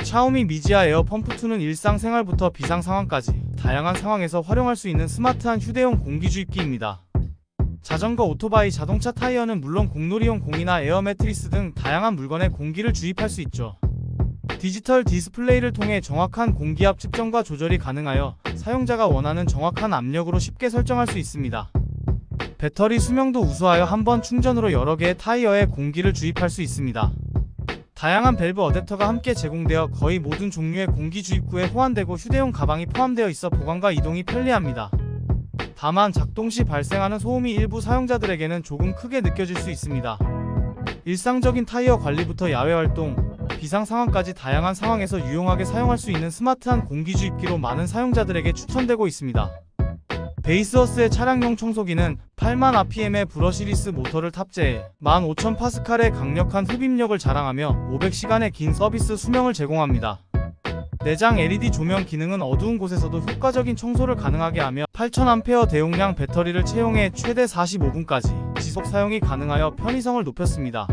샤오미 미지아 에어 펌프2는 일상생활부터 비상상황까지 다양한 상황에서 활용할 수 있는 스마트한 휴대용 공기주입기입니다. 자전거, 오토바이, 자동차 타이어는 물론 공놀이용 공이나 에어 매트리스 등 다양한 물건에 공기를 주입할 수 있죠. 디지털 디스플레이를 통해 정확한 공기압 측정과 조절이 가능하여 사용자가 원하는 정확한 압력으로 쉽게 설정할 수 있습니다. 배터리 수명도 우수하여 한 번 충전으로 여러 개의 타이어에 공기를 주입할 수 있습니다. 다양한 밸브 어댑터가 함께 제공되어 거의 모든 종류의 공기 주입구에 호환되고 휴대용 가방이 포함되어 있어 보관과 이동이 편리합니다. 다만 작동 시 발생하는 소음이 일부 사용자들에게는 조금 크게 느껴질 수 있습니다. 일상적인 타이어 관리부터 야외 활동, 비상 상황까지 다양한 상황에서 유용하게 사용할 수 있는 스마트한 공기 주입기로 많은 사용자들에게 추천되고 있습니다. 베이스워스의 차량용 청소기는 80,000 rpm의 브러시리스 모터를 탑재해 15,000파스칼의 강력한 흡입력을 자랑하며 500시간의 긴 서비스 수명을 제공합니다. 내장 LED 조명 기능은 어두운 곳에서도 효과적인 청소를 가능하게 하며 8000A 대용량 배터리를 채용해 최대 45분까지 지속 사용이 가능하여 편의성을 높였습니다.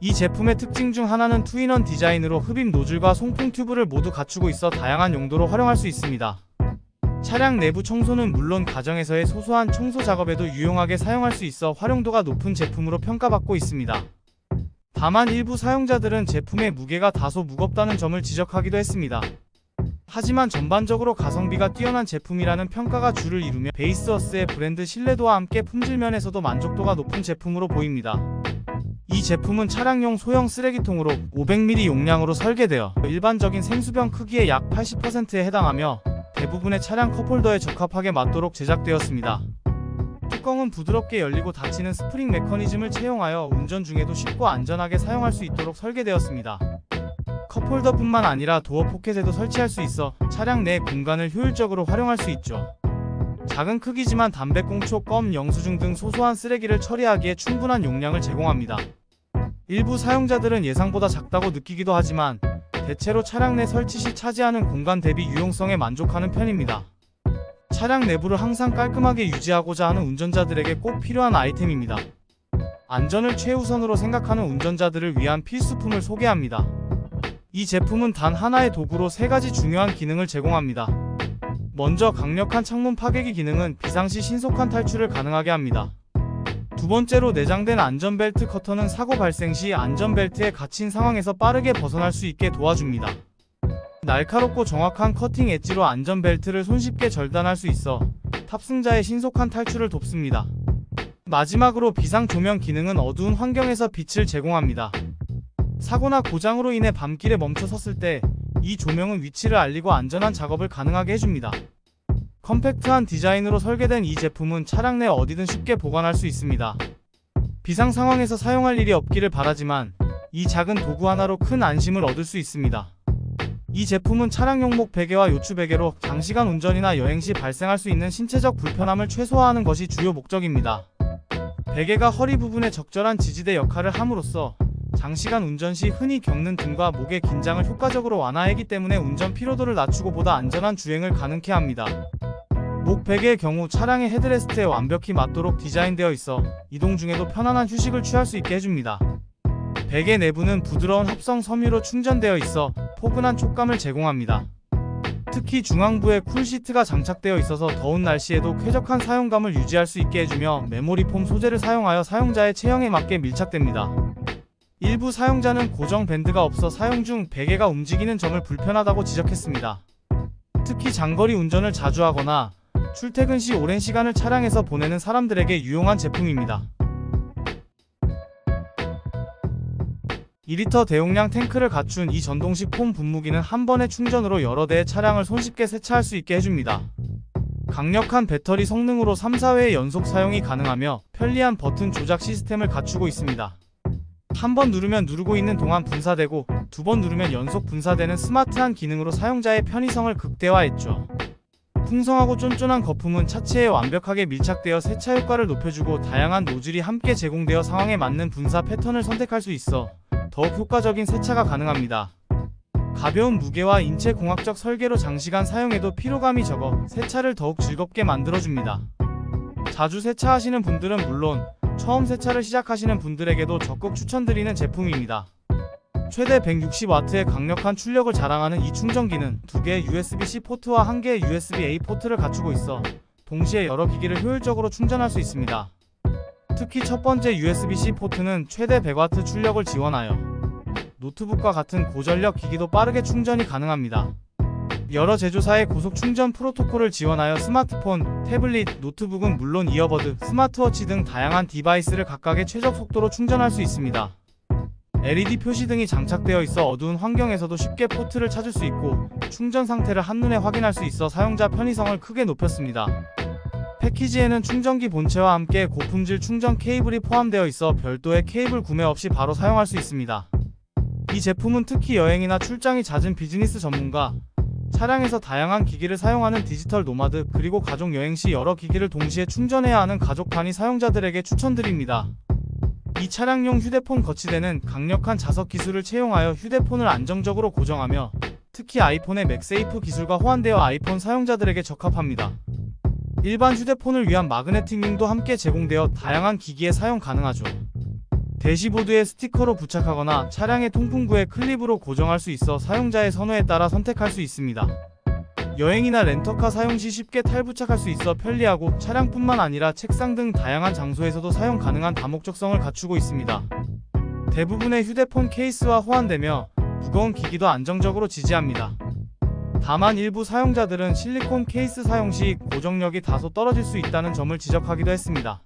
이 제품의 특징 중 하나는 투인원 디자인으로 흡입 노즐과 송풍 튜브를 모두 갖추고 있어 다양한 용도로 활용할 수 있습니다. 차량 내부 청소는 물론 가정에서의 소소한 청소 작업에도 유용하게 사용할 수 있어 활용도가 높은 제품으로 평가받고 있습니다. 다만 일부 사용자들은 제품의 무게가 다소 무겁다는 점을 지적하기도 했습니다. 하지만 전반적으로 가성비가 뛰어난 제품이라는 평가가 주를 이루며 베이스워스의 브랜드 신뢰도와 함께 품질 면에서도 만족도가 높은 제품으로 보입니다. 이 제품은 차량용 소형 쓰레기통으로 500ml 용량으로 설계되어 일반적인 생수병 크기의 약 80%에 해당하며 대부분의 차량 컵홀더에 적합하게 맞도록 제작되었습니다. 뚜껑은 부드럽게 열리고 닫히는 스프링 메커니즘을 채용하여 운전 중에도 쉽고 안전하게 사용할 수 있도록 설계되었습니다. 컵홀더뿐만 아니라 도어 포켓에도 설치할 수 있어 차량 내 공간을 효율적으로 활용할 수 있죠. 작은 크기지만 담배꽁초, 껌, 영수증 등 소소한 쓰레기를 처리하기에 충분한 용량을 제공합니다. 일부 사용자들은 예상보다 작다고 느끼기도 하지만 대체로 차량 내 설치 시 차지하는 공간 대비 유용성에 만족하는 편입니다. 차량 내부를 항상 깔끔하게 유지하고자 하는 운전자들에게 꼭 필요한 아이템입니다. 안전을 최우선으로 생각하는 운전자들을 위한 필수품을 소개합니다. 이 제품은 단 하나의 도구로 3가지 중요한 기능을 제공합니다. 먼저 강력한 창문 파괴기 기능은 비상시 신속한 탈출을 가능하게 합니다. 두 번째로 내장된 안전벨트 커터는 사고 발생 시 안전벨트에 갇힌 상황에서 빠르게 벗어날 수 있게 도와줍니다. 날카롭고 정확한 커팅 엣지로 안전벨트를 손쉽게 절단할 수 있어 탑승자의 신속한 탈출을 돕습니다. 마지막으로 비상 조명 기능은 어두운 환경에서 빛을 제공합니다. 사고나 고장으로 인해 밤길에 멈춰 섰을 때 이 조명은 위치를 알리고 안전한 작업을 가능하게 해줍니다. 컴팩트한 디자인으로 설계된 이 제품은 차량 내 어디든 쉽게 보관할 수 있습니다. 비상 상황에서 사용할 일이 없기를 바라지만 이 작은 도구 하나로 큰 안심을 얻을 수 있습니다. 이 제품은 차량용목 베개와 요추 베개로 장시간 운전이나 여행 시 발생할 수 있는 신체적 불편함을 최소화하는 것이 주요 목적입니다. 베개가 허리 부분에 적절한 지지대 역할을 함으로써 장시간 운전 시 흔히 겪는 등과 목의 긴장을 효과적으로 완화하기 때문에 운전 피로도를 낮추고 보다 안전한 주행을 가능케 합니다. 목 베개의 경우 차량의 헤드레스트에 완벽히 맞도록 디자인되어 있어 이동 중에도 편안한 휴식을 취할 수 있게 해줍니다. 베개 내부는 부드러운 합성 섬유로 충전되어 있어 포근한 촉감을 제공합니다. 특히 중앙부에 쿨시트가 장착되어 있어서 더운 날씨에도 쾌적한 사용감을 유지할 수 있게 해주며 메모리 폼 소재를 사용하여 사용자의 체형에 맞게 밀착됩니다. 일부 사용자는 고정 밴드가 없어 사용 중 베개가 움직이는 점을 불편하다고 지적했습니다. 특히 장거리 운전을 자주 하거나 출퇴근 시 오랜 시간을 차량에서 보내는 사람들에게 유용한 제품입니다. 2리터 대용량 탱크를 갖춘 이 전동식 폼 분무기는 한 번의 충전으로 여러 대의 차량을 손쉽게 세차할 수 있게 해줍니다. 강력한 배터리 성능으로 3-4회의 연속 사용이 가능하며 편리한 버튼 조작 시스템을 갖추고 있습니다. 한 번 누르면 누르고 있는 동안 분사되고 2번 누르면 연속 분사되는 스마트한 기능으로 사용자의 편의성을 극대화했죠. 풍성하고 쫀쫀한 거품은 차체에 완벽하게 밀착되어 세차 효과를 높여주고 다양한 노즐이 함께 제공되어 상황에 맞는 분사 패턴을 선택할 수 있어 더욱 효과적인 세차가 가능합니다. 가벼운 무게와 인체 공학적 설계로 장시간 사용해도 피로감이 적어 세차를 더욱 즐겁게 만들어줍니다. 자주 세차하시는 분들은 물론 처음 세차를 시작하시는 분들에게도 적극 추천드리는 제품입니다. 최대 160W의 강력한 출력을 자랑하는 이 충전기는 2개의 USB-C 포트와 1개의 USB-A 포트를 갖추고 있어 동시에 여러 기기를 효율적으로 충전할 수 있습니다. 특히 첫 번째 USB-C 포트는 최대 100W 출력을 지원하여 노트북과 같은 고전력 기기도 빠르게 충전이 가능합니다. 여러 제조사의 고속 충전 프로토콜을 지원하여 스마트폰, 태블릿, 노트북은 물론 이어버드, 스마트워치 등 다양한 디바이스를 각각의 최적 속도로 충전할 수 있습니다. LED 표시 등이 장착되어 있어 어두운 환경에서도 쉽게 포트를 찾을 수 있고 충전 상태를 한눈에 확인할 수 있어 사용자 편의성을 크게 높였습니다. 패키지에는 충전기 본체와 함께 고품질 충전 케이블이 포함되어 있어 별도의 케이블 구매 없이 바로 사용할 수 있습니다. 이 제품은 특히 여행이나 출장이 잦은 비즈니스 전문가, 차량에서 다양한 기기를 사용하는 디지털 노마드, 그리고 가족 여행 시 여러 기기를 동시에 충전해야 하는 가족 단위 사용자들에게 추천드립니다. 이 차량용 휴대폰 거치대는 강력한 자석 기술을 채용하여 휴대폰을 안정적으로 고정하며 특히 아이폰의 맥세이프 기술과 호환되어 아이폰 사용자들에게 적합합니다. 일반 휴대폰을 위한 마그네틱 링도 함께 제공되어 다양한 기기에 사용 가능하죠. 대시보드에 스티커로 부착하거나 차량의 통풍구에 클립으로 고정할 수 있어 사용자의 선호에 따라 선택할 수 있습니다. 여행이나 렌터카 사용 시 쉽게 탈부착할 수 있어 편리하고 차량뿐만 아니라 책상 등 다양한 장소에서도 사용 가능한 다목적성을 갖추고 있습니다. 대부분의 휴대폰 케이스와 호환되며 무거운 기기도 안정적으로 지지합니다. 다만 일부 사용자들은 실리콘 케이스 사용 시 고정력이 다소 떨어질 수 있다는 점을 지적하기도 했습니다.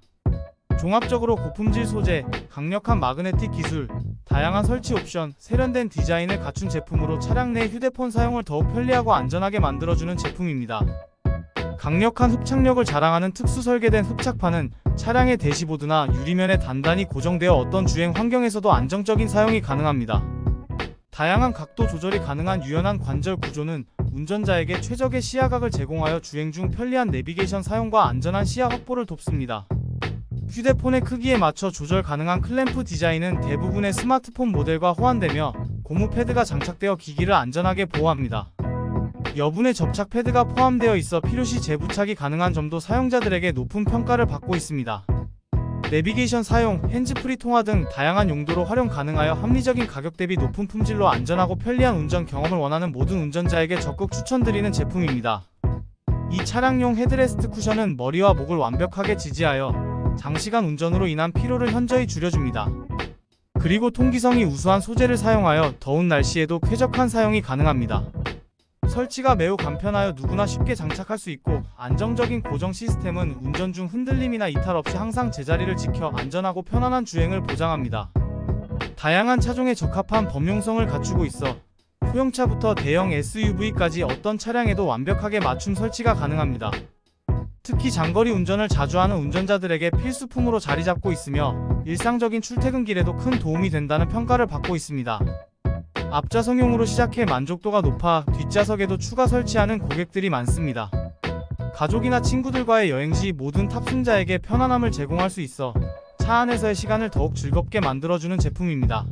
종합적으로 고품질 소재, 강력한 마그네틱 기술, 다양한 설치 옵션, 세련된 디자인을 갖춘 제품으로 차량 내 휴대폰 사용을 더욱 편리하고 안전하게 만들어주는 제품입니다. 강력한 흡착력을 자랑하는 특수 설계된 흡착판은 차량의 대시보드나 유리면에 단단히 고정되어 어떤 주행 환경에서도 안정적인 사용이 가능합니다. 다양한 각도 조절이 가능한 유연한 관절 구조는 운전자에게 최적의 시야각을 제공하여 주행 중 편리한 내비게이션 사용과 안전한 시야 확보를 돕습니다. 휴대폰의 크기에 맞춰 조절 가능한 클램프 디자인은 대부분의 스마트폰 모델과 호환되며 고무 패드가 장착되어 기기를 안전하게 보호합니다. 여분의 접착 패드가 포함되어 있어 필요시 재부착이 가능한 점도 사용자들에게 높은 평가를 받고 있습니다. 내비게이션 사용, 핸즈프리 통화 등 다양한 용도로 활용 가능하여 합리적인 가격 대비 높은 품질로 안전하고 편리한 운전 경험을 원하는 모든 운전자에게 적극 추천드리는 제품입니다. 이 차량용 헤드레스트 쿠션은 머리와 목을 완벽하게 지지하여 장시간 운전으로 인한 피로를 현저히 줄여줍니다. 그리고 통기성이 우수한 소재를 사용하여 더운 날씨에도 쾌적한 사용이 가능합니다. 설치가 매우 간편하여 누구나 쉽게 장착할 수 있고 안정적인 고정 시스템은 운전 중 흔들림이나 이탈 없이 항상 제자리를 지켜 안전하고 편안한 주행을 보장합니다. 다양한 차종에 적합한 범용성을 갖추고 있어 소형차부터 대형 SUV까지 어떤 차량에도 완벽하게 맞춤 설치가 가능합니다. 특히 장거리 운전을 자주 하는 운전자들에게 필수품으로 자리 잡고 있으며 일상적인 출퇴근길에도 큰 도움이 된다는 평가를 받고 있습니다. 앞좌석용으로 시작해 만족도가 높아 뒷좌석에도 추가 설치하는 고객들이 많습니다. 가족이나 친구들과의 여행 시 모든 탑승자에게 편안함을 제공할 수 있어 차 안에서의 시간을 더욱 즐겁게 만들어주는 제품입니다.